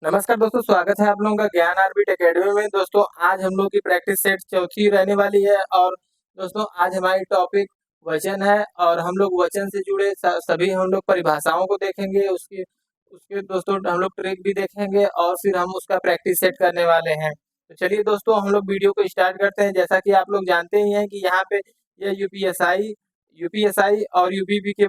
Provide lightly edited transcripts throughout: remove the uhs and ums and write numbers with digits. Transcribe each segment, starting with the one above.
नमस्कार दोस्तों, स्वागत है आप लोगों का ज्ञान आर्बिट एकेडमी में। दोस्तों आज हम लोग की प्रैक्टिस सेट चौथी रहने वाली है और दोस्तों आज हमारी टॉपिक वचन है और हम लोग वचन से जुड़े सभी हम लोग परिभाषाओं को देखेंगे। उसके उसके दोस्तों हम लोग ट्रिक भी देखेंगे और फिर हम उसका प्रैक्टिस सेट करने वाले हैं। तो चलिए दोस्तों हम लोग वीडियो को स्टार्ट करते हैं। जैसा कि आप लोग जानते ही हैं कि यहाँ पे ये यूपीएसआई यूपीएसआई और यूपीपी के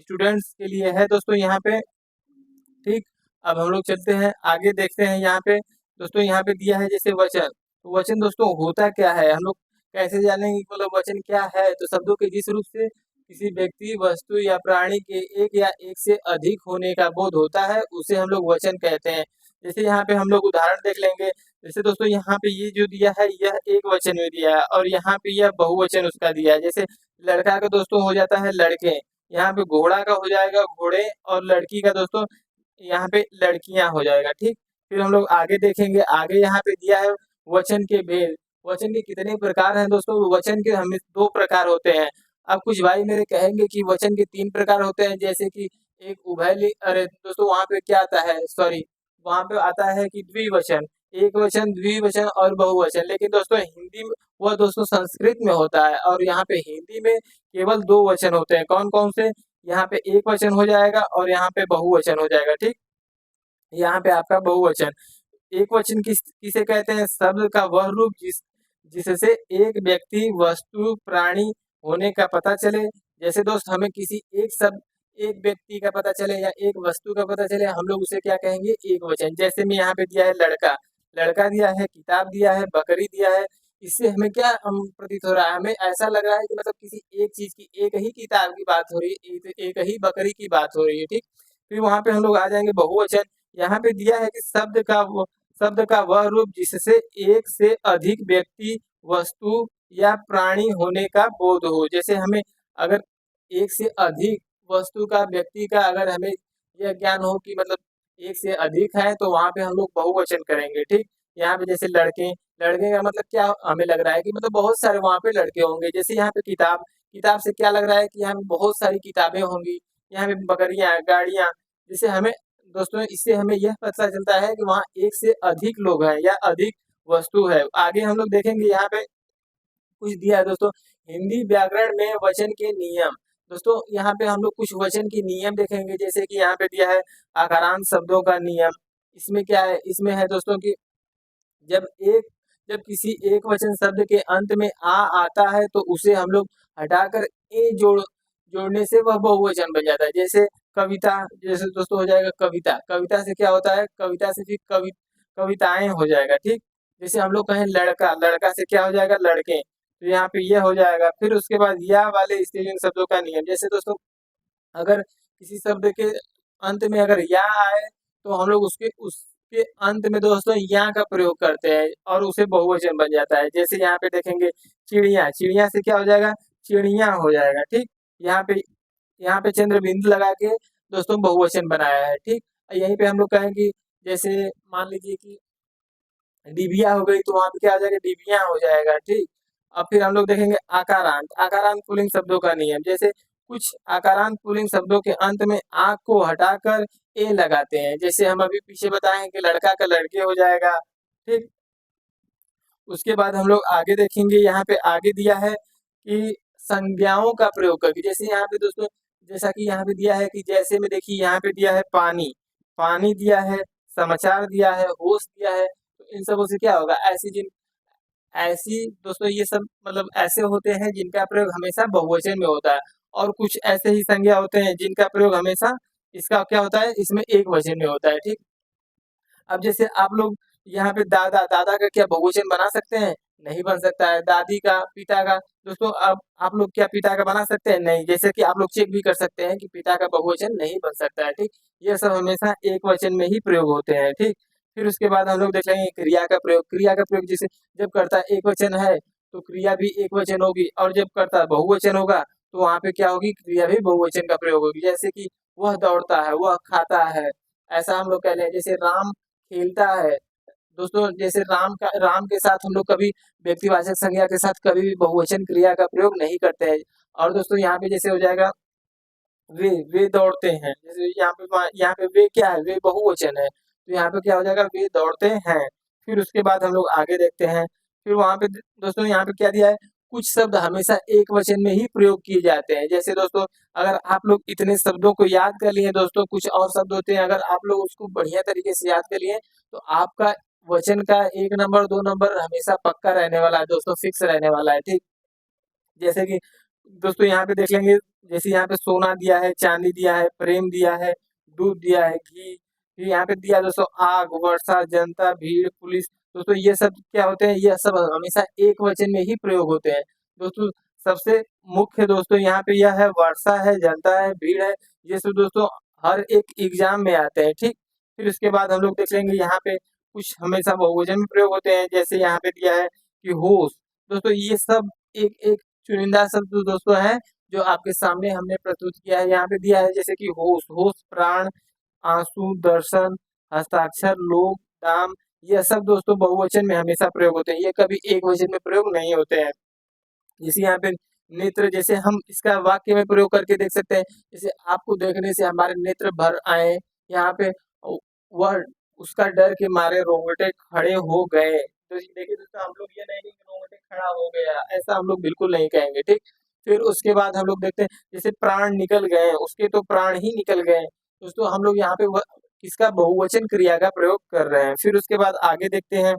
स्टूडेंट्स के लिए है दोस्तों यहाँ पे। ठीक, अब हम लोग चलते हैं आगे, देखते हैं यहाँ पे। दोस्तों यहाँ पे दिया है जैसे वचन, तो वचन दोस्तों होता क्या है, हम लोग कैसे जानेंगे कि मतलब वचन क्या है। तो शब्दों के जिस रूप से किसी व्यक्ति, वस्तु या प्राणी के एक या एक से अधिक होने का बोध होता है उसे हम लोग वचन कहते हैं। जैसे यहाँ पे हम लोग उदाहरण देख लेंगे। जैसे दोस्तों यहाँ पे ये जो दिया है यह एक वचन में दिया है और यहाँ पे यह बहुवचन उसका दिया है। जैसे लड़का का दोस्तों हो जाता है लड़के, यहाँ पे घोड़ा का हो जाएगा घोड़े और लड़की का दोस्तों यहाँ पे लड़कियां हो जाएगा। ठीक, फिर हम लोग आगे देखेंगे। आगे यहाँ पे दिया है वचन के भेद। वचन के कितने प्रकार हैं दोस्तों? वचन के हमें दो प्रकार होते हैं। अब कुछ भाई मेरे कहेंगे कि वचन के तीन प्रकार होते हैं, जैसे कि एक अरे दोस्तों वहां पे क्या आता है, सॉरी, वहां पे आता है कि द्विवचन, एक वचन, द्विवचन और बहुवचन। लेकिन दोस्तों हिंदी में वह दोस्तों संस्कृत में होता है और यहाँ पे हिंदी में केवल दो वचन होते हैं। कौन कौन से? यहाँ पे एक वचन हो जाएगा और यहाँ पे बहुवचन हो जाएगा। ठीक, यहाँ पे आपका बहुवचन। एक वचन किसे कहते हैं? शब्द का वह रूप जिससे एक व्यक्ति, वस्तु, प्राणी होने का पता चले। जैसे दोस्त हमें किसी एक शब्द, एक व्यक्ति का पता चले या एक वस्तु का पता चले, हम लोग उसे क्या कहेंगे? एक वचन। जैसे में यहाँ पे दिया है लड़का, लड़का दिया है, किताब दिया है, बकरी दिया है। इससे हमें क्या प्रतीत हो रहा है? हमें ऐसा लग रहा है कि मतलब किसी एक चीज की, एक ही किताब की बात हो रही है, एक ही बकरी की बात हो रही है। ठीक, फिर वहां पे हम लोग आ जाएंगे बहुवचन। यहाँ पे दिया है कि शब्द का वह रूप जिससे एक से अधिक व्यक्ति, वस्तु या प्राणी होने का बोध हो। जैसे हमें अगर एक से अधिक वस्तु का, व्यक्ति का अगर हमें यह ज्ञान हो कि मतलब एक से अधिक है तो वहां पे हम लोग बहुवचन करेंगे। ठीक, यहाँ पे जैसे लड़के, लड़के का मतलब क्या हमें लग रहा है कि मतलब बहुत सारे वहां पे लड़के होंगे। जैसे यहाँ पे किताब, किताब से क्या लग रहा है कि यहाँ पे बहुत सारी किताबें होंगी। यहाँ पे बकरियां, गाड़ियां, जिसे हमें दोस्तों इससे हमें यह पता चलता है कि वहाँ एक से अधिक लोग हैं या अधिक वस्तु है। आगे हम लोग देखेंगे यहाँ पे कुछ दिया है दोस्तों, हिंदी व्याकरण में वचन के नियम। दोस्तों यहाँ पे हम लोग कुछ वचन के नियम देखेंगे। जैसे कि यहाँ पे दिया है आकारांत शब्दों का नियम। इसमें क्या है? इसमें है दोस्तों की जब एक जब किसी एक वचन शब्द के अंत में आ आता है तो उसे हम लोग हटाकर जोड़ने से वह बहुवचन बन जाता है। जैसे कविता, जैसे दोस्तों हो जाएगा कविता, कविता से क्या होता है? कविता से फिर कविताएं हो जाएगा। ठीक, जैसे हम लोग कहें लड़का, लड़का से क्या हो जाएगा? लड़के, तो यहाँ पे ये हो जाएगा। फिर उसके बाद या वाले स्त्रीलिंग शब्दों का नियम। जैसे दोस्तों अगर किसी शब्द के अंत में अगर या आए तो हम लोग उसके अंत में दोस्तों या का प्रयोग करते हैं और उसे बहुवचन बन जाता है। जैसे यहाँ पे देखेंगे चिड़िया, चिड़िया से क्या हो जाएगा? चिड़िया हो जाएगा। ठीक, यहाँ पे चंद्र बिंदु लगा के दोस्तों बहुवचन बनाया है। ठीक, यहीं पे हम लोग कहें कि जैसे मान लीजिए कि डिबिया हो गई तो वहां पे क्या हो जाएगा? डिबिया हो जाएगा। ठीक, अब फिर हम लोग देखेंगे आकारांत, आकारांत पुल्लिंग शब्दों का नियम। जैसे कुछ आकारांत पुल्लिंग शब्दों के अंत में आ को हटाकर ए लगाते हैं। जैसे हम अभी पीछे बताए हैं कि लड़का का लड़के हो जाएगा। ठीक, उसके बाद हम लोग आगे देखेंगे। यहाँ पे आगे दिया है कि संज्ञाओं का प्रयोग करके। जैसे यहाँ पे दोस्तों, जैसा कि यहाँ पे दिया है कि जैसे में देखिए यहाँ पे दिया है पानी, पानी दिया है, समाचार दिया है, होश दिया है। तो इन सबों से क्या होगा? ऐसी दोस्तों ये सब मतलब ऐसे होते हैं जिनका प्रयोग हमेशा बहुवचन में होता है और कुछ ऐसे ही संज्ञा होते हैं जिनका प्रयोग हमेशा इसका क्या होता है? इसमें एक वचन में होता है। ठीक, अब जैसे आप लोग यहाँ पे दादा, दादा का क्या बहुवचन बना सकते हैं? नहीं बन सकता है। दादी का, पिता का, दोस्तों अब आप लोग क्या पिता का बना सकते हैं? नहीं। जैसे कि आप लोग चेक भी कर सकते हैं कि पिता का बहुवचन नहीं बन सकता है। ठीक, ये सब हमेशा एक वचन में ही प्रयोग होते हैं। ठीक, फिर उसके बाद हम लोग देख लेंगे क्रिया का प्रयोग। क्रिया का प्रयोग जैसे जब कर्ता एक वचन है तो क्रिया भी एक वचन होगी और जब कर्ता बहुवचन होगा तो वहां पे क्या होगी? क्रिया भी बहुवचन का प्रयोग होगी। जैसे कि वह दौड़ता है, वह खाता है, ऐसा हम लोग कह लें। जैसे राम खेलता है दोस्तों, जैसे राम के साथ हम लोग कभी व्यक्तिवाचक संज्ञा के साथ कभी भी बहुवचन क्रिया का प्रयोग नहीं करते हैं। और दोस्तों यहाँ पे जैसे हो जाएगा वे दौड़ते हैं। जैसे यहाँ पे वे क्या है? वे बहुवचन है। तो यहाँ पे क्या हो जाएगा, वे दौड़ते हैं। फिर उसके बाद हम लोग आगे देखते हैं, फिर वहाँ पे दोस्तों यहाँ पे क्या दिया है, कुछ शब्द हमेशा एक वचन में ही प्रयोग किए जाते हैं। जैसे दोस्तों अगर आप लोग इतने शब्दों को याद कर लिए दोस्तों, कुछ और शब्द होते हैं, अगर आप लोग उसको बढ़िया तरीके से याद कर लिए तो आपका वचन का 1 नंबर 2 नंबर हमेशा पक्का रहने वाला है दोस्तों, फिक्स रहने वाला है, ठीक। जैसे कि दोस्तों यहाँ पे देख लेंगे, जैसे यहाँ पे सोना दिया है, चांदी दिया है, प्रेम दिया है, दूध दिया है, घी, फिर यहाँ पे दिया दोस्तों आग, वर्षा, जनता, भीड़, पुलिस। दोस्तों ये सब क्या होते हैं, ये सब हमेशा एक वचन में ही प्रयोग होते हैं। दोस्तों सबसे मुख्य दोस्तों यहाँ पे यह है, वर्षा है, जनता है, भीड़ है, ये सब दोस्तों हर एक एग्जाम में आते हैं, ठीक। फिर उसके बाद हम लोग देख लेंगे यहाँ पे कुछ हमेशा बहुवचन में प्रयोग होते हैं, जैसे यहाँ पे दिया है कि होश। दोस्तों ये सब एक एक चुनिंदा शब्द दोस्तों है जो आपके सामने हमने प्रस्तुत किया है। यहाँ पे दिया है जैसे कि होश, होश, प्राण, आंसू, दर्शन, हस्ताक्षर, लोग, दाम, ये सब दोस्तों बहुवचन में हमेशा प्रयोग होते हैं, ये कभी एक वचन में प्रयोग नहीं होते हैं। जैसे यहाँ पे नेत्र, जैसे हम इसका वाक्य में प्रयोग करके देख सकते हैं, जैसे आपको देखने से हमारे नेत्र भर आए, यहाँ पे वह उसका डर के मारे रोंगटे खड़े हो गए। तो देखिए दोस्तों हम लोग ये नहीं कि रोंगटे खड़ा हो गया, ऐसा हम लोग बिल्कुल नहीं कहेंगे, ठीक। फिर उसके बाद हम लोग देखते हैं जैसे प्राण निकल गए, उसके तो प्राण ही निकल गए। दोस्तों हम लोग यहाँ पे किसका बहुवचन क्रिया का प्रयोग कर रहे हैं। फिर उसके बाद आगे देखते हैं,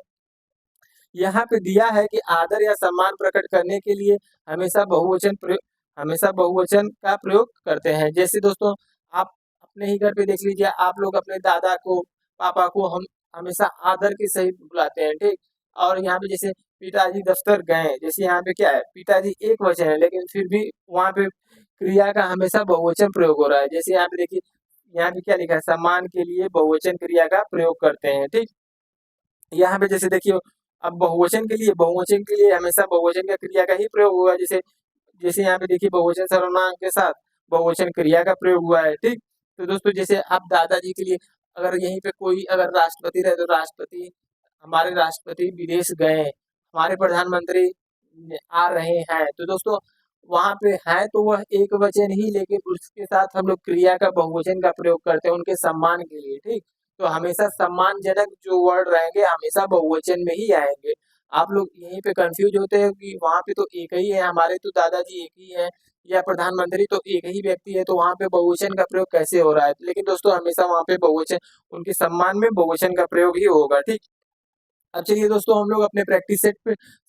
यहाँ पे दिया है कि आदर या सम्मान प्रकट करने के लिए हमेशा बहुवचन का प्रयोग करते हैं। जैसे दोस्तों आप अपने ही घर पे देख लीजिए, आप लोग अपने दादा को, पापा को हम हमेशा आदर के सहित बुलाते हैं, ठीक। और यहाँ पे जैसे पिताजी दफ्तर गए, जैसे यहाँ पे क्या है, पिताजी एक वचन है लेकिन फिर भी वहाँ पे क्रिया का हमेशा बहुवचन प्रयोग हो रहा है। जैसे यहाँ पे देखिए, यहाँ पे क्या लिखा है, सम्मान के लिए बहुवचन क्रिया का प्रयोग करते हैं, ठीक। यहाँ पे जैसे देखिए, अब बहुवचन के लिए हमेशा बहुवचन का क्रिया का ही प्रयोग हुआ है। जैसे जैसे यहाँ पे देखिए बहुवचन सर्वनाम के साथ बहुवचन क्रिया का प्रयोग हुआ है, ठीक। तो दोस्तों जैसे आप दादाजी के लिए, अगर यहीं पे कोई अगर राष्ट्रपति रहे तो राष्ट्रपति, हमारे राष्ट्रपति विदेश गए, हमारे प्रधानमंत्री आ रहे हैं, तो दोस्तों वहां पे है तो वह एक वचन ही, लेकिन उसके साथ हम लोग क्रिया का बहुवचन का प्रयोग करते हैं उनके सम्मान के लिए, ठीक। तो हमेशा सम्मानजनक जो वर्ड रहेंगे हमेशा बहुवचन में ही आएंगे। आप लोग यहीं पे कंफ्यूज होते हैं कि वहां पे तो एक ही है, हमारे तो दादाजी एक ही है, या प्रधानमंत्री तो एक ही व्यक्ति है, तो वहां पे बहुवचन का प्रयोग कैसे हो रहा है। लेकिन दोस्तों हमेशा वहां पे बहुवचन, उनके सम्मान में बहुवचन का प्रयोग ही होगा, ठीक। अब चलिए दोस्तों हम लोग अपने प्रैक्टिस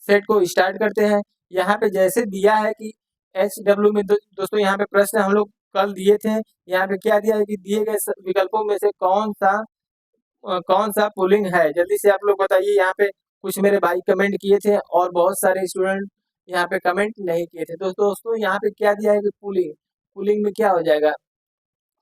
सेट को स्टार्ट करते हैं। यहाँ पे जैसे दिया है कि HW में दोस्तों यहाँ पे प्रश्न हम लोग कल दिए थे। यहाँ पे क्या दिया है कि दिए गए विकल्पों में से कौन सा पुलिंग है, जल्दी से आप लोग बताइए। यहाँ पे कुछ मेरे भाई कमेंट किए थे और बहुत सारे स्टूडेंट यहाँ पे कमेंट नहीं किए थे। दोस्तों यहाँ पे क्या दिया है कि पुलिंग, पुलिंग में क्या हो जाएगा,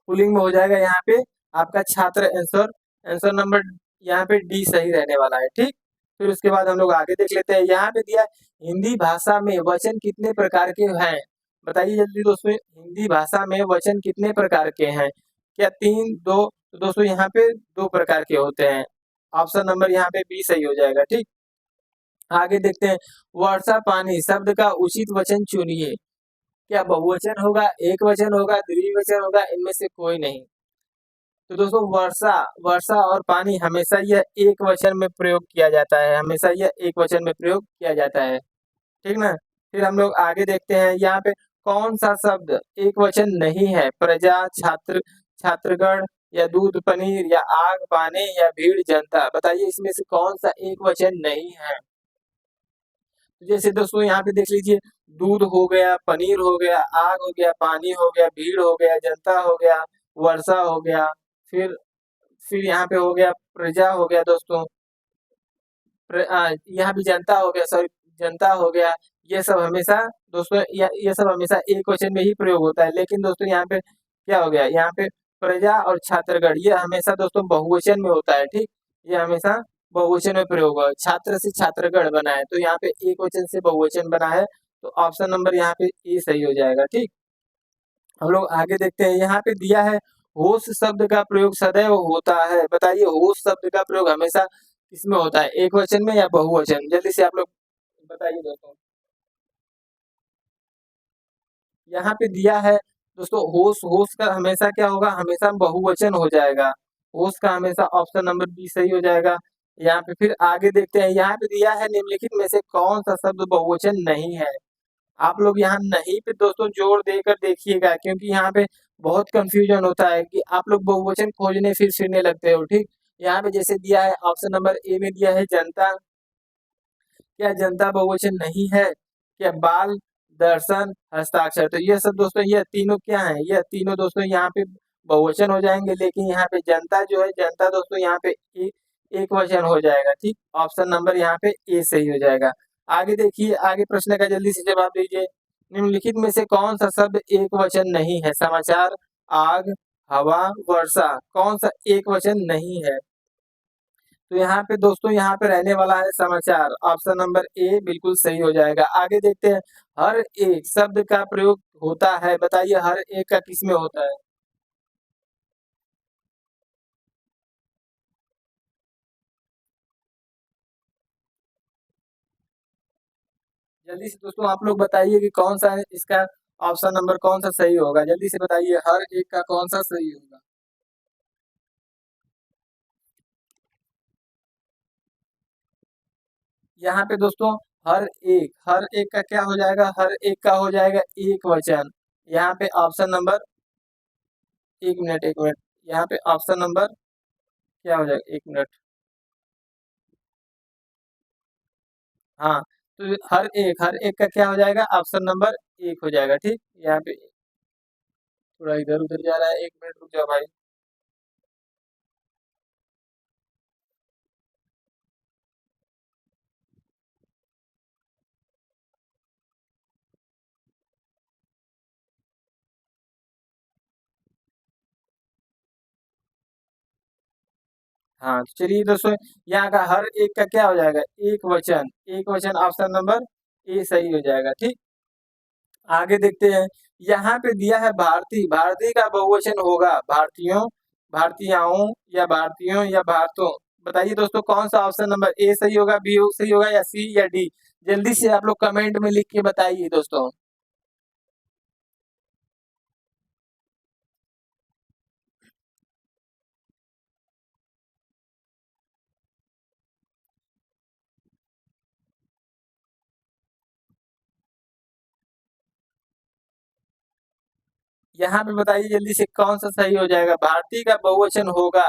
पुलिंग में हो जाएगा यहाँ पे आपका छात्र। आंसर आंसर नंबर यहाँ पे डी सही रहने वाला है, ठीक। फिर उसके बाद हम लोग आगे देख लेते हैं। यहाँ पे दिया हिंदी भाषा में वचन कितने प्रकार के हैं, बताइए जल्दी दोस्तों। हिंदी भाषा में वचन कितने प्रकार के हैं, क्या 3, 2? तो दोस्तों यहाँ पे 2 प्रकार के होते हैं, ऑप्शन नंबर यहाँ पे बी सही हो जाएगा, ठीक। आगे देखते हैं, वर्षा पानी शब्द का उचित वचन चुनिए, क्या बहुवचन होगा, एक वचन होगा, द्विवचन होगा, इनमें से कोई नहीं। तो दोस्तों वर्षा वर्षा और पानी हमेशा यह एक वचन में प्रयोग किया जाता है, हमेशा यह एक वचन में प्रयोग किया जाता है, ठीक ना। फिर हम लोग आगे देखते हैं, यहाँ पे कौन सा शब्द एक वचन नहीं है, प्रजा, छात्र, छात्रगण, या दूध, पनीर, या आग, पानी, या भीड़, जनता, बताइए इसमें से कौन सा एक वचन नहीं है। तो जैसे दोस्तों यहाँ पे देख लीजिए, दूध हो गया, पनीर हो गया, आग हो गया, पानी हो गया, भीड़ हो गया, जनता हो गया, वर्षा हो गया, फिर फिर यहाँ पे हो गया प्रजा हो गया दोस्तों, यहाँ भी जनता हो गया, सॉरी जनता हो गया। ये सब हमेशा दोस्तों ये सब हमेशा एक वचन में ही प्रयोग होता है। लेकिन दोस्तों यहाँ पे क्या हो गया, यहाँ पे प्रजा और छात्रगण ये हमेशा दोस्तों बहुवचन में होता है, ठीक। ये हमेशा बहुवचन में प्रयोग हुआ, छात्र से छात्रगण बना है तो यहाँ पे एक वचन से बहुवचन बना है, तो ऑप्शन नंबर यहाँ पे ए सही हो जाएगा, ठीक। हम लोग आगे देखते हैं, यहाँ पे दिया है होश शब्द का प्रयोग सदैव होता है, बताइए होश शब्द का प्रयोग हमेशा किसमें होता है, एक वचन में या बहुवचन, जल्दी से आप लोग बताइए दोस्तों। यहाँ पे दिया है दोस्तों होश, होश का हमेशा क्या होगा, हमेशा बहुवचन हो जाएगा। उसका हमेशा ऑप्शन नंबर बी सही हो जाएगा। यहाँ पे फिर आगे देखते हैं, यहाँ पे दिया है निम्नलिखित में से कौन सा शब्द बहुवचन नहीं है। आप लोग यहाँ नहीं पे दोस्तों जोर देकर देखिएगा, क्योंकि यहाँ पे बहुत कंफ्यूजन होता है कि आप लोग बहुवचन खोजने फिरने लगते हो। ठीक, यहाँ पे जैसे दिया है ऑप्शन नंबर ए में दिया है जनता, क्या जनता बहुवचन नहीं है? क्या बाल, दर्शन, हस्ताक्षर? तो ये सब दोस्तों ये तीनों क्या है, ये तीनों दोस्तों यहाँ पे बहुवचन हो जाएंगे, लेकिन यहाँ पे जनता जो है, जनता दोस्तों यहाँ पे एक वचन हो जाएगा। ठीक, ऑप्शन नंबर यहाँ पे ए सही हो जाएगा। आगे देखिए, आगे प्रश्न का जल्दी से जवाब दीजिए। निम्नलिखित में से कौन सा शब्द एक वचन नहीं है? समाचार, आग, हवा, वर्षा, कौन सा एक वचन नहीं है? तो यहाँ पे दोस्तों यहाँ पे रहने वाला है समाचार, ऑप्शन नंबर ए बिल्कुल सही हो जाएगा। आगे देखते हैं, हर एक शब्द का प्रयोग होता है, बताइए हर एक का किस में होता है? जल्दी से दोस्तों आप लोग बताइए कि कौन सा है इसका ऑप्शन नंबर कौन सा सही होगा, जल्दी से बताइए हर एक का कौन सा सही होगा। यहाँ पे दोस्तों हर एक का क्या हो जाएगा? हर एक का हो जाएगा एक वचन। यहाँ पे ऑप्शन नंबर, एक मिनट, यहाँ पे ऑप्शन नंबर क्या हो जाएगा? एक मिनट, हाँ, तो हर एक का क्या हो जाएगा? ऑप्शन नंबर एक हो जाएगा। ठीक, यहाँ पे थोड़ा इधर उधर जा रहा है, एक मिनट रुक जाओ भाई। हाँ, तो चलिए दोस्तों, यहाँ का हर एक का क्या हो जाएगा? एक वचन ऑप्शन नंबर ए सही हो जाएगा। ठीक, आगे देखते हैं, यहाँ पे दिया है भारतीय, भारतीय का बहुवचन होगा भारतीयों, भारतीयाओं, या भारतीयों, या भारतों? बताइए दोस्तों कौन सा ऑप्शन नंबर ए सही होगा, बी सही होगा, या सी या डी? जल्दी से आप लोग कमेंट में लिख के बताइए दोस्तों। यहाँ पे बताइए जल्दी से कौन सा सही हो जाएगा? भारतीय का बहुवचन होगा।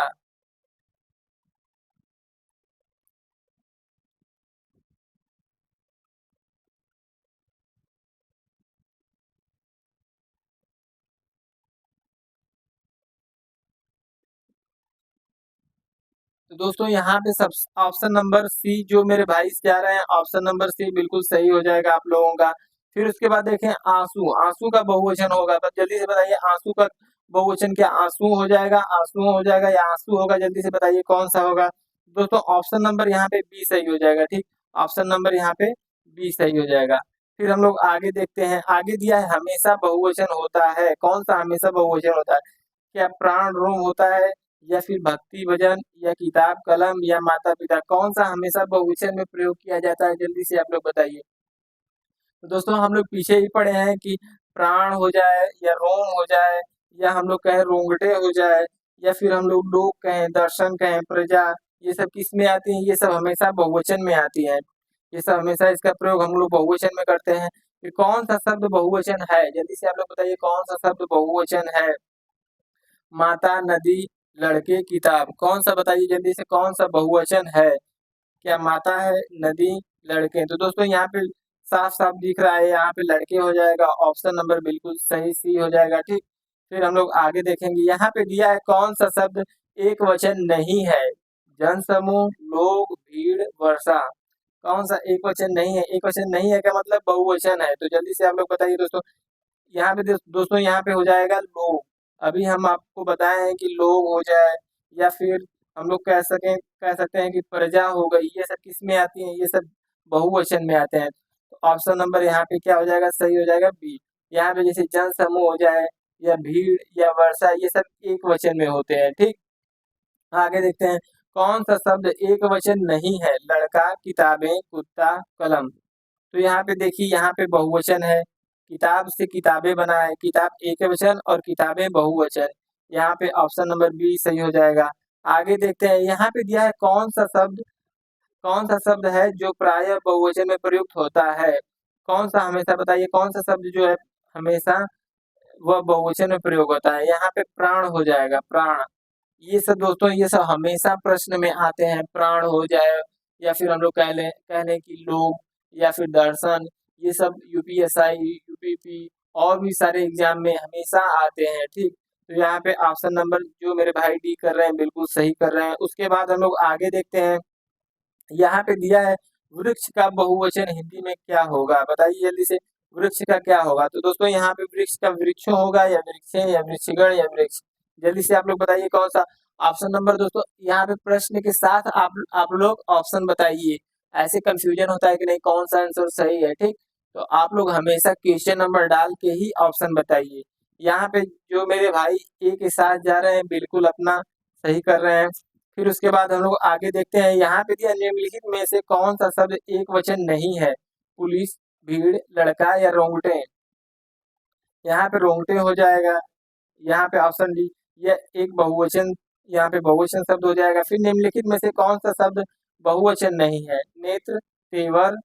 तो दोस्तों यहाँ पे सब ऑप्शन नंबर सी जो मेरे भाई जा रहे हैं, ऑप्शन नंबर सी बिल्कुल सही हो जाएगा आप लोगों का। फिर उसके बाद देखें आंसू, आंसू का बहुवचन होगा, तो जल्दी से बताइए आंसू का बहुवचन क्या आंसू हो जाएगा, आंसू हो जाएगा, या आंसू होगा? जल्दी से बताइए कौन सा होगा? दोस्तों ऑप्शन नंबर यहाँ पे बी सही हो जाएगा। ठीक, ऑप्शन नंबर यहाँ पे बी सही हो जाएगा। फिर हम लोग आगे देखते हैं, आगे दिया है हमेशा बहुवचन होता है, कौन सा हमेशा बहुवचन होता है? क्या प्राण रोम होता है, या फिर भक्ति भजन, या किताब कलम, या माता पिता? कौन सा हमेशा बहुवचन में प्रयोग किया जाता है? जल्दी से आप लोग बताइए। तो दोस्तों हम लोग पीछे ही पढ़े हैं कि प्राण हो जाए, या रोम हो जाए, या हम लोग कहें रोंगटे हो जाए, या फिर हम लोग कहें, दर्शन कहें, प्रजा, ये सब किस में आती हैं? ये सब हमेशा बहुवचन में आती हैं। ये सब हमेशा इसका प्रयोग हम लोग बहुवचन में करते हैं। कि कौन सा शब्द बहुवचन है? जल्दी से आप लोग बताइए कौन सा शब्द बहुवचन है? माता, नदी, लड़के, किताब, कौन सा बताइए जल्दी से कौन सा बहुवचन है? क्या माता है, नदी, लड़के? तो दोस्तों यहाँ पे साफ साफ दिख रहा है, यहाँ पे लड़के हो जाएगा, ऑप्शन नंबर बिल्कुल सही सी हो जाएगा। ठीक, फिर हम लोग आगे देखेंगे, यहाँ पे दिया है कौन सा शब्द एक वचन नहीं है? जन समूह, लोग, भीड़, वर्षा, कौन सा एक वचन नहीं है? एक वचन नहीं है का मतलब बहुवचन है, तो जल्दी से आप लोग बताइए दोस्तों। यहाँ पे दोस्तों यहाँ पे हो जाएगा लोग। अभी हम आपको बताए हैं कि लोग हो जाए, या फिर हम लोग कह सकते हैं कि प्रजा हो गई, ये सब किस में आती हैं? ये सब बहुवचन में आते हैं। तो ऑप्शन नंबर यहाँ पे क्या हो जाएगा? सही हो जाएगा बी। यहाँ पे जैसे जन समूह हो जाए, या भीड़, या वर्षा, ये सब एक वचन में होते हैं। ठीक, आगे देखते हैं, कौन सा शब्द एक वचन नहीं है? लड़का, किताबें, कुत्ता, कलम। तो यहाँ पे देखिए, यहाँ पे बहुवचन है, किताब से किताबें बना है, किताब एक वचन और किताबें बहुवचन। यहाँ पे ऑप्शन नंबर बी सही हो जाएगा। आगे देखते हैं, यहाँ पे दिया है कौन सा शब्द है जो प्रायः बहुवचन में प्रयुक्त होता है। कौन सा हमेशा, बताइए कौन सा शब्द जो है हमेशा वह बहुवचन में प्रयोग होता है। यहाँ पे प्राण हो जाएगा, प्राण। ये सब दोस्तों, ये सब हमेशा प्रश्न में आते हैं। प्राण हो जाए, या फिर हम लोग कह लें कि लोग, या फिर दर्शन, ये सब यूपीएसआई, यूपीपी और भी सारे एग्जाम में हमेशा आते हैं। ठीक, तो यहाँ पे ऑप्शन नंबर जो मेरे भाई डी कर रहे हैं बिल्कुल सही कर रहे हैं। उसके बाद हम लोग आगे देखते हैं, यहाँ पे दिया है वृक्ष का बहुवचन हिंदी में क्या होगा, बताइए जल्दी से। वृक्ष का क्या होगा? तो दोस्तों यहाँ पे वृक्ष का वृक्षों होगा, या वृक्षे, या वृक्षगण, या वृक्ष। जल्दी से आप लोग बताइए कौन सा। ऑप्शन नंबर दोस्तों, यहाँ पे प्रश्न के साथ आप लोग ऑप्शन बताइए। ऐसे कंफ्यूजन होता है कि नहीं कौन सा आंसर सही है। ठीक, तो आप लोग हमेशा क्वेश्चन नंबर डाल के ही ऑप्शन बताइए। यहाँ पे जो मेरे भाई ए के साथ जा रहे हैं बिल्कुल अपना सही कर रहे हैं। फिर उसके बाद हम लोग आगे देखते हैं, यहाँ पे दिया निम्नलिखित में से कौन सा शब्द एक वचन नहीं है। पुलिस, भीड़, लड़का, या रोंगटे। यहाँ पे रोंगटे हो जाएगा। यहाँ पे ऑप्शन डी, यह एक बहुवचन, यहाँ पे बहुवचन शब्द हो जाएगा। फिर निम्नलिखित में से कौन सा शब्द बहुवचन नहीं है। नेत्र, तेवर,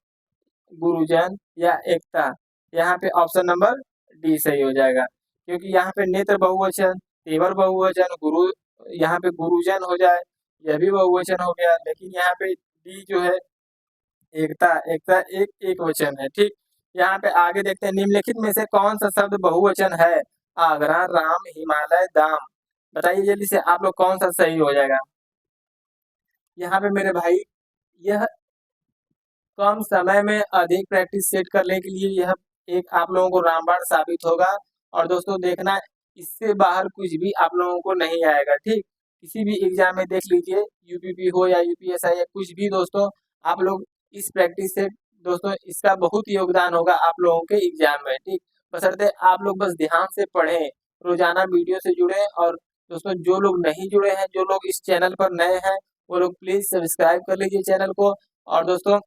गुरुजन, या एकता। यहाँ पे ऑप्शन नंबर डी सही हो जाएगा, क्योंकि यहाँ पे नेत्र बहुवचन, तेवर बहुवचन, गुरु, यहाँ पे गुरुजन हो जाए, यह भी बहुवचन हो गया। लेकिन यहाँ पे डी जो है एकता, एकता एक एक वचन है। ठीक, यहाँ पे आगे देखते हैं, निम्नलिखित में से कौन सा शब्द बहुवचन है। आगरा, राम, हिमालय, दाम। बताइए जल्दी से आप लोग कौन सा सही हो जाएगा। यहाँ पे मेरे भाई, यह कम समय में अधिक प्रैक्टिस सेट करने के लिए यह एक आप लोगों को रामबाण साबित होगा। और दोस्तों देखना, इससे बाहर कुछ भी आप लोगों को नहीं आएगा। ठीक, किसी भी एग्जाम में देख लीजिए, यूपीपी हो या यूपीएसआई या कुछ भी, दोस्तों आप लोग इस प्रैक्टिस से, दोस्तों इसका बहुत योगदान होगा आप लोगों के एग्जाम में। ठीक, बशर्ते आप लोग बस ध्यान से पढ़ें, रोजाना वीडियो से जुड़े। और दोस्तों जो लोग नहीं जुड़े हैं, जो लोग इस चैनल पर नए हैं, वो लोग प्लीज सब्सक्राइब कर लीजिए चैनल को। और दोस्तों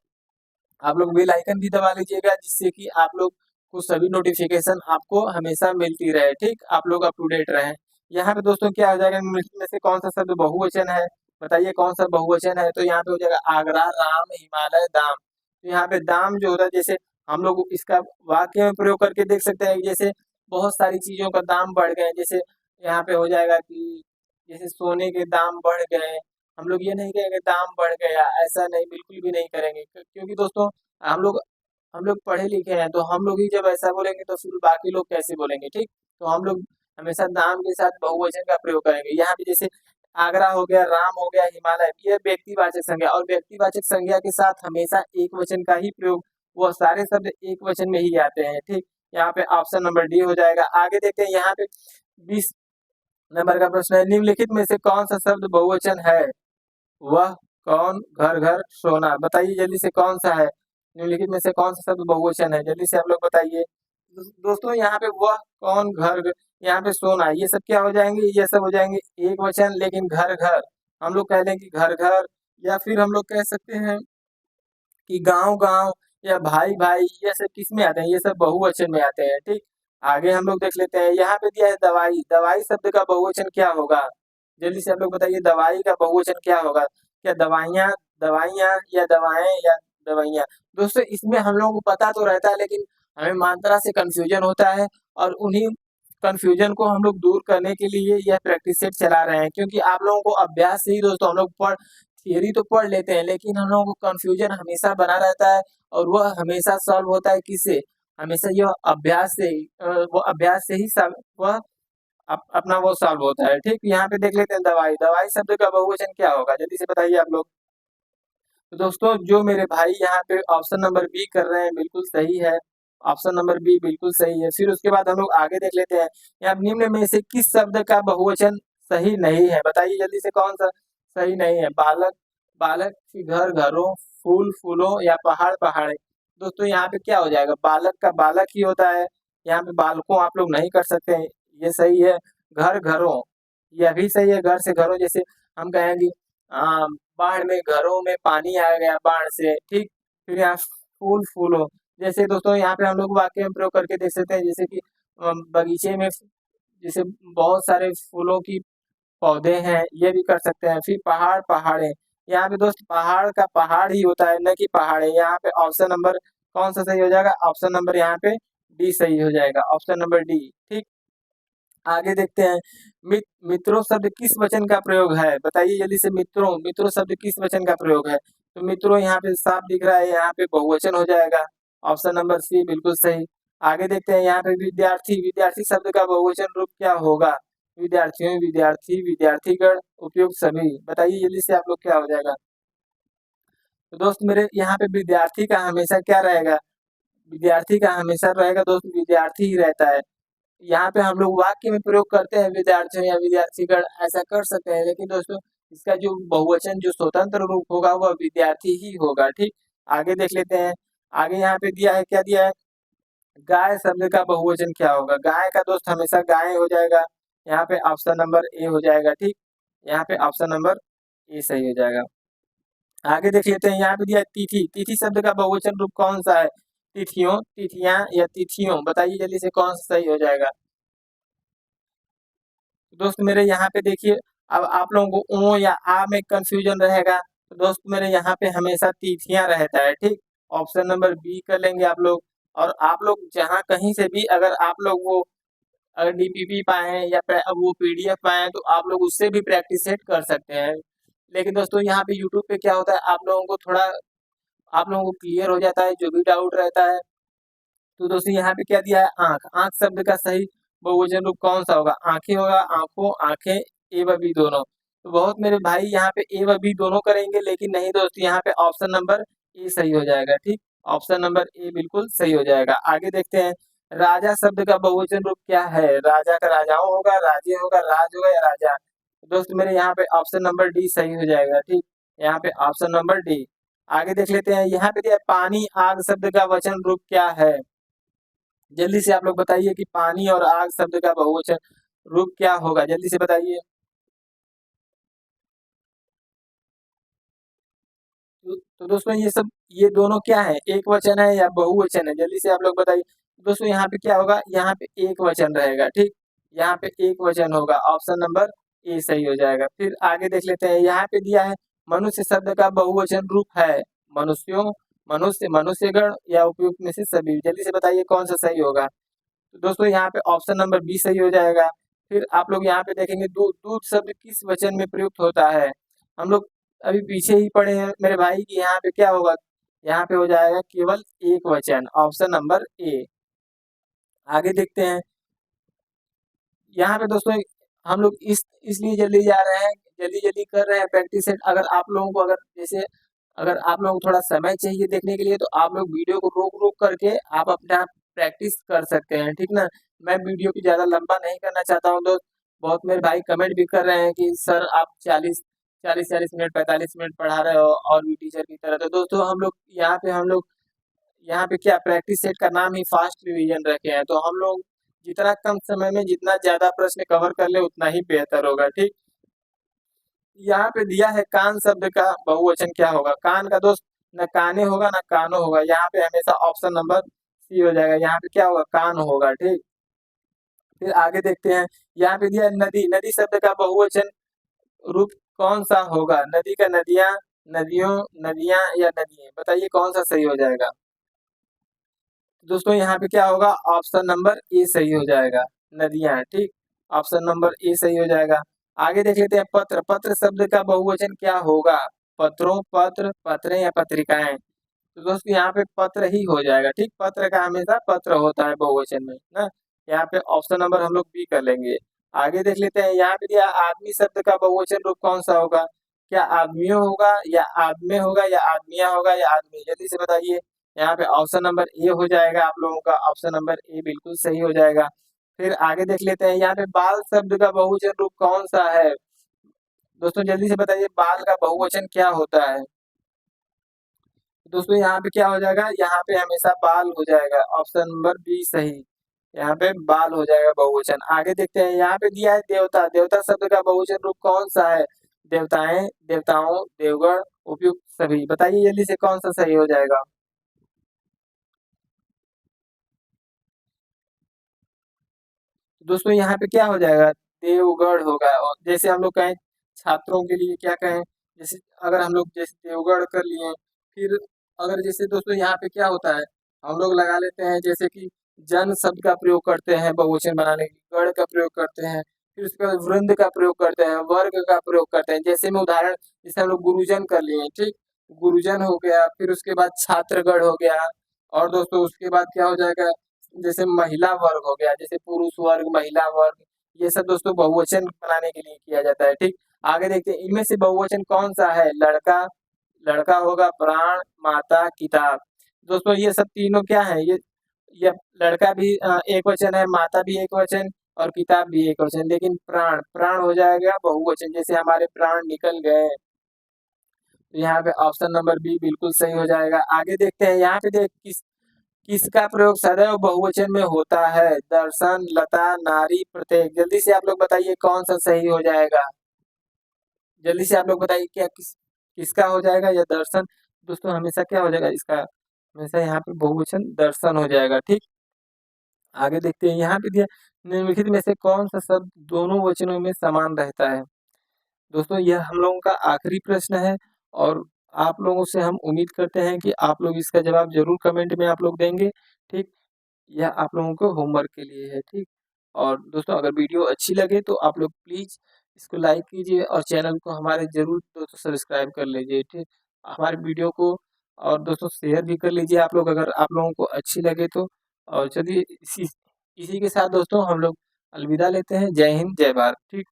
आप लोग बेल आइकन भी दबा लीजिएगा, जिससे कि आप लोग को सभी नोटिफिकेशन आपको हमेशा मिलती रहे। ठीक, आप लोग अप टू डेट रहें। यहाँ पे दोस्तों क्या हो जाएगा, निम्नलिखित में से कौन सा शब्द बहुवचन है। बताइए कौन सा बहुवचन है। तो यहाँ पे हो जाएगा आगरा, राम, हिमालय, दाम। तो यहाँ पे दाम जो होता है, जैसे हम लोग इसका वाक्य में प्रयोग करके देख सकते हैं, जैसे बहुत सारी चीजों का दाम बढ़ गए। जैसे यहाँ पे हो जाएगा कि जैसे सोने के दाम बढ़ गए। हम लोग ये नहीं कहेंगे दाम बढ़ गया, ऐसा नहीं, बिल्कुल भी नहीं करेंगे, क्योंकि दोस्तों हम लोग हम लोग पढ़े लिखे हैं। तो हम लोग ही जब ऐसा बोलेंगे तो फिर बाकी लोग कैसे बोलेंगे। ठीक, तो हम लोग हमेशा नाम के साथ बहुवचन का प्रयोग करेंगे। यहाँ पे जैसे आगरा हो गया, राम हो गया, हिमालय, ये व्यक्तिवाचक संज्ञा, और व्यक्तिवाचक संज्ञा के साथ हमेशा एक वचन का ही प्रयोग, वो सारे शब्द एक वचन में ही आते हैं। ठीक, यहाँ पे ऑप्शन नंबर डी हो जाएगा। आगे देखते हैं, यहाँ पे 20 नंबर का प्रश्न है, निम्नलिखित में से कौन सा शब्द बहुवचन है। वह, कौन, घर घर, सोना। बताइए जल्दी से कौन सा है। निम्नलिखित में से कौन सा शब्द बहुवचन है, जल्दी से आप लोग बताइए। दोस्तों यहाँ पे वह, कौन, घर, यहाँ पे सोना, ये सब क्या हो जाएंगे, ये सब हो जाएंगे एक वचन। लेकिन घर घर, हम लोग कह लें कि घर घर, या फिर हम लोग कह सकते हैं कि गांव गांव, या भाई भाई, ये सब किस में आते हैं, ये सब बहुवचन में आते हैं। ठीक, आगे हम लोग देख लेते हैं, यहाँ पे दिया है दवाई। दवाई शब्द का बहुवचन क्या होगा, जल्दी से आप लोग बताइए। दवाई का बहुवचन क्या होगा। क्या दवाइयाँ, दवाइयाँ, या दवाएं, या दवाइयाँ। दोस्तों इसमें हम लोगों को पता तो रहता है, लेकिन हमें मात्रा से कंफ्यूजन होता है। और उन्हीं कंफ्यूजन को हम लोग दूर करने के लिए यह प्रैक्टिस सेट चला रहे हैं, क्योंकि आप लोगों को अभ्यास से ही दोस्तों हम लोग थियरी तो पढ़ लेते हैं, लेकिन हम लोगों को कंफ्यूजन हमेशा बना रहता है। और वह हमेशा सॉल्व होता है किससे, हमेशा यह अभ्यास से ही, वो अभ्यास से ही वह अपना वो सॉल्व होता है। ठीक, यहाँ पे देख लेते हैं दवाई। दवाई शब्द का बहुवचन क्या होगा, जल्दी से बताइए आप लोग। तो दोस्तों जो मेरे भाई यहाँ पे ऑप्शन नंबर बी कर रहे हैं बिल्कुल सही है। ऑप्शन नंबर बी बिल्कुल सही है। फिर उसके बाद हम लोग आगे देख लेते हैं, यहाँ निम्न में से किस शब्द का बहुवचन सही नहीं है। बताइए जल्दी से कौन सा सही नहीं है। बालक, बालक, घर घरों, फूल फूलों, या पहाड़ पहाड़े। दोस्तों यहाँ पे क्या हो जाएगा, बालक का बालक ही होता है। यहाँ पे बालकों आप लोग नहीं कर सकते हैं, ये सही है। घर घरों, यह भी सही है। घर से घरों, जैसे हम कहेंगे बाढ़ में घरों में पानी आ गया बाढ़ से। ठीक, फिर यहाँ फूल फूलों, जैसे दोस्तों यहाँ पे हम लोग वाक्य में प्रयोग करके देख सकते हैं, जैसे कि बगीचे में जैसे बहुत सारे फूलों की पौधे हैं, ये भी कर सकते हैं। फिर पहाड़, पहाड़े, यहाँ पे दोस्त पहाड़ का पहाड़ ही होता है, न कि पहाड़े। यहाँ पे ऑप्शन नंबर कौन सा सही हो जाएगा? ऑप्शन नंबर यहाँ पे डी सही हो जाएगा, ऑप्शन नंबर डी। ठीक, आगे देखते हैं। मित्रों शब्द किस वचन का प्रयोग है? बताइए जल्दी से। मित्रों, मित्रों शब्द किस वचन का प्रयोग है? तो मित्रों यहाँ पे साफ दिख रहा है, यहाँ पे बहुवचन हो जाएगा, ऑप्शन नंबर सी बिल्कुल सही। आगे देखते हैं, यहाँ पे विद्यार्थी, विद्यार्थी शब्द का बहुवचन रूप क्या होगा? विद्यार्थियों, विद्यार्थी, विद्यार्थीगण, उपयुक्त सभी। बताइए जल्दी से आप लोग, क्या हो जाएगा? तो दोस्त मेरे यहाँ पे विद्यार्थी का हमेशा क्या रहेगा? विद्यार्थी का हमेशा रहेगा दोस्त, विद्यार्थी ही रहता है। यहाँ पे हम लोग वाक्य में प्रयोग करते हैं विद्यार्थियों या विद्यार्थीगण, ऐसा कर सकते हैं, लेकिन दोस्तों इसका जो बहुवचन, जो स्वतंत्र रूप होगा वह विद्यार्थी ही होगा। ठीक, आगे देख लेते हैं। आगे यहाँ पे दिया है, क्या दिया है? गाय शब्द का बहुवचन क्या होगा? गाय का दोस्त हमेशा गाय हो जाएगा, यहाँ पे ऑप्शन नंबर ए हो जाएगा। ठीक, यहाँ पे ऑप्शन नंबर ए सही हो जाएगा। आगे देख लेते हैं, यहाँ पे दिया है तिथि, तिथि शब्द का बहुवचन रूप कौन सा है? तिथियों, तिथियां या तिथियों। बताइए जल्दी से कौन सा सही हो जाएगा? दोस्त मेरे यहाँ पे देखिए, अब आप लोगों को ओ या आ में कंफ्यूजन रहेगा, तो दोस्त मेरे यहाँ पे हमेशा तिथियां रहता है। ठीक, ऑप्शन नंबर बी कर लेंगे आप लोग। और आप लोग जहाँ कहीं से भी अगर आप लोग वो अगर डीपीपी पाए या वो पीडीएफ पाए, तो आप लोग उससे भी प्रैक्टिस सेट कर सकते हैं। लेकिन दोस्तों यहाँ पे यूट्यूब पे क्या होता है, आप लोगों को थोड़ा, आप लोगों को क्लियर हो जाता है जो भी डाउट रहता है। तो दोस्तों यहाँ पे क्या दिया है? आंख, आंख शब्द का सही बहुवचन रूप कौन सा होगा? आंखें होगा, आंखों, आंखें, ए व बी दोनों। तो बहुत मेरे भाई यहाँ पे ए व बी दोनों करेंगे, लेकिन नहीं दोस्त, यहाँ पे ऑप्शन नंबर ए सही हो जाएगा। ठीक, ऑप्शन नंबर ए बिल्कुल सही हो जाएगा। आगे देखते हैं, राजा शब्द का बहुवचन रूप क्या है? राजा का राजाओं होगा, राजे होगा, राज होगा या राजा। दोस्त मेरे यहाँ पे ऑप्शन नंबर डी सही हो जाएगा। ठीक, यहाँ पे ऑप्शन नंबर डी। आगे देख लेते हैं, यहाँ पे दिया है, पानी आग शब्द का वचन रूप क्या है? जल्दी से आप लोग बताइए कि पानी और आग शब्द का बहुवचन रूप क्या होगा? जल्दी से बताइए। तो दोस्तों ये सब, ये दोनों क्या है? एक वचन है या बहुवचन है? जल्दी से आप लोग बताइए। दोस्तों यहाँ पे क्या होगा? यहाँ पे एक वचन रहेगा। ठीक, यहाँ पे एक वचन होगा, ऑप्शन नंबर ए सही हो जाएगा। फिर आगे देख लेते हैं, यहाँ पे दिया है, मनुष्य शब्द का बहुवचन रूप है? मनुष्यों, मनुष्य, मनुष्यगण या उपयुक्त में से सभी। जल्दी से बताइए कौन सा सही होगा? तो दोस्तों यहाँ पे ऑप्शन नंबर बी सही हो जाएगा। फिर आप लोग यहाँ पे देखेंगे, दूध, दूध शब्द किस वचन में प्रयुक्त होता है? हम लोग अभी पीछे ही पढ़े हैं मेरे भाई कि यहाँ पे क्या होगा? यहाँ पे हो जाएगा केवल एक वचन, ऑप्शन नंबर ए। आगे देखते हैं, यहाँ पे दोस्तों हम लोग इस इसलिए जल्दी जा रहे हैं, जल्दी जल्दी कर रहे हैं प्रैक्टिस सेट। अगर आप लोगों को, अगर जैसे अगर आप लोगों को थोड़ा समय चाहिए देखने के लिए, तो आप लोग वीडियो को रोक रोक करके आप अपने आप प्रैक्टिस कर सकते हैं। ठीक ना, मैं वीडियो की ज्यादा लंबा नहीं करना चाहता हूँ दोस्त। बहुत मेरे भाई कमेंट भी कर रहे हैं कि सर आप 40 40 मिनट 45 मिनट पढ़ा रहे हो और भी टीचर की तरह। तो दोस्तों हम लोग यहाँ पे क्या प्रैक्टिस सेट का नाम ही फास्ट रिवीजन रखे हैं, तो हम लोग जितना कम समय में जितना ज्यादा प्रश्न कवर कर ले उतना ही बेहतर होगा। ठीक, यहाँ पे दिया है, कान शब्द का बहुवचन क्या होगा? कान का दोस्त न काने होगा न कानो होगा, यहाँ पे हमेशा ऑप्शन नंबर सी हो जाएगा। यहाँ पे क्या होगा? कान होगा। ठीक, फिर आगे देखते हैं, यहाँ पे दिया है, नदी, नदी शब्द का बहुवचन रूप कौन सा होगा? नदी का नदियां, नदियों, नदियां या नदियां। बताइए कौन सा सही हो जाएगा? दोस्तों यहाँ पे क्या होगा? ऑप्शन नंबर ए सही हो जाएगा, नदियां। ठीक, ऑप्शन नंबर ए सही हो जाएगा। आगे देख लेते हैं, पत्र, पत्र शब्द का बहुवचन क्या होगा? पत्रों, पत्र, पत्रें या पत्रिकाएं। तो दोस्तों यहाँ पे पत्र ही हो जाएगा। ठीक, पत्र का हमेशा पत्र होता है बहुवचन में ना। यहाँ पे ऑप्शन नंबर हम लोग बी कर लेंगे। आगे देख लेते हैं, यहाँ पे दिया आदमी शब्द का बहुवचन रूप कौन सा होगा? क्या आदमियों होगा या आदमी होगा या आदमिया होगा या आदमी? जल्दी से बताइए। यहाँ पे ऑप्शन नंबर ए हो जाएगा, आप लोगों का ऑप्शन नंबर ए बिल्कुल सही हो जाएगा। फिर आगे देख लेते हैं, यहाँ पे बाल शब्द का बहुवचन रूप कौन सा है? दोस्तों जल्दी से बताइए, बाल का बहुवचन क्या होता है? दोस्तों यहाँ पे क्या हो जाएगा? यहाँ पे हमेशा बाल हो जाएगा, ऑप्शन नंबर बी सही। यहाँ पे बाल हो जाएगा बहुवचन। आगे देखते हैं, यहाँ पे दिया है देवता, देवता शब्द का बहुवचन रूप कौन सा है? देवताएं, देवताओं, देवगण, उपयुक्त सभी। बताइए जल्दी से कौन सा सही हो जाएगा? दोस्तों यहाँ पे क्या हो जाएगा? देवगढ़ होगा। और जैसे हम लोग कहें छात्रों के लिए क्या कहें, जैसे अगर हम लोग जैसे देवगढ़ कर लिए, फिर अगर जैसे दोस्तों यहाँ पे क्या होता है, हम लोग लगा लेते हैं जैसे कि जन शब्द का प्रयोग करते हैं बहुवचन बनाने के लिए, गढ़ का प्रयोग करते हैं, फिर उसके बाद वृंद का प्रयोग करते हैं, वर्ग का प्रयोग करते हैं। जैसे मैं उदाहरण, जैसे हम लोग गुरुजन कर लिए, ठीक, गुरुजन हो गया, फिर उसके बाद छात्रगढ़ हो गया, और दोस्तों उसके बाद क्या हो जाएगा, जैसे महिला वर्ग हो गया, जैसे पुरुष वर्ग, महिला वर्ग, ये सब दोस्तों बहुवचन बनाने के लिए किया जाता है, ठीक। आगे देखते हैं इनमें से बहुवचन कौन सा है, लड़का, लड़का होगा, प्राण, माता, किताब। दोस्तों ये सब तीनों क्या है, ये लड़का भी एक वचन है, माता भी एक वचन, और किताब भी एक वचन, लेकिन प्राण, प्राण हो जाएगा बहुवचन, जैसे हमारे प्राण निकल गए। तो यहाँ पे ऑप्शन नंबर बी बिल्कुल सही हो जाएगा। आगे देखते हैं, यहाँ पे देख किसका प्रयोग सदैव बहुवचन में होता है, दर्शन, लता, नारी, प्रत्येक। जल्दी से आप लोग बताइए कौन सा सही हो जाएगा, जल्दी से आप लोग बताइए क्या किसका हो जाएगा, या दर्शन। दोस्तों हमेशा क्या हो जाएगा इसका, हमेशा यहाँ पे बहुवचन दर्शन हो जाएगा, ठीक। आगे देखते हैं, यहाँ पे दिया निम्नलिखित में से कौन सा शब्द दोनों वचनों में समान रहता है। दोस्तों यह हम लोगों का आखिरी प्रश्न है, और आप लोगों से हम उम्मीद करते हैं कि आप लोग इसका जवाब जरूर कमेंट में आप लोग देंगे, ठीक। यह आप लोगों को होमवर्क के लिए है, ठीक। और दोस्तों अगर वीडियो अच्छी लगे तो आप लोग प्लीज़ इसको लाइक कीजिए, और चैनल को हमारे ज़रूर दोस्तों सब्सक्राइब कर लीजिए, ठीक। हमारे वीडियो को और दोस्तों शेयर भी कर लीजिए आप लोग, अगर आप लोगों को अच्छी लगे तो। और चलिए इसी इसी के साथ दोस्तों हम लोग अलविदा लेते हैं। जय हिंद, जय भारत, ठीक।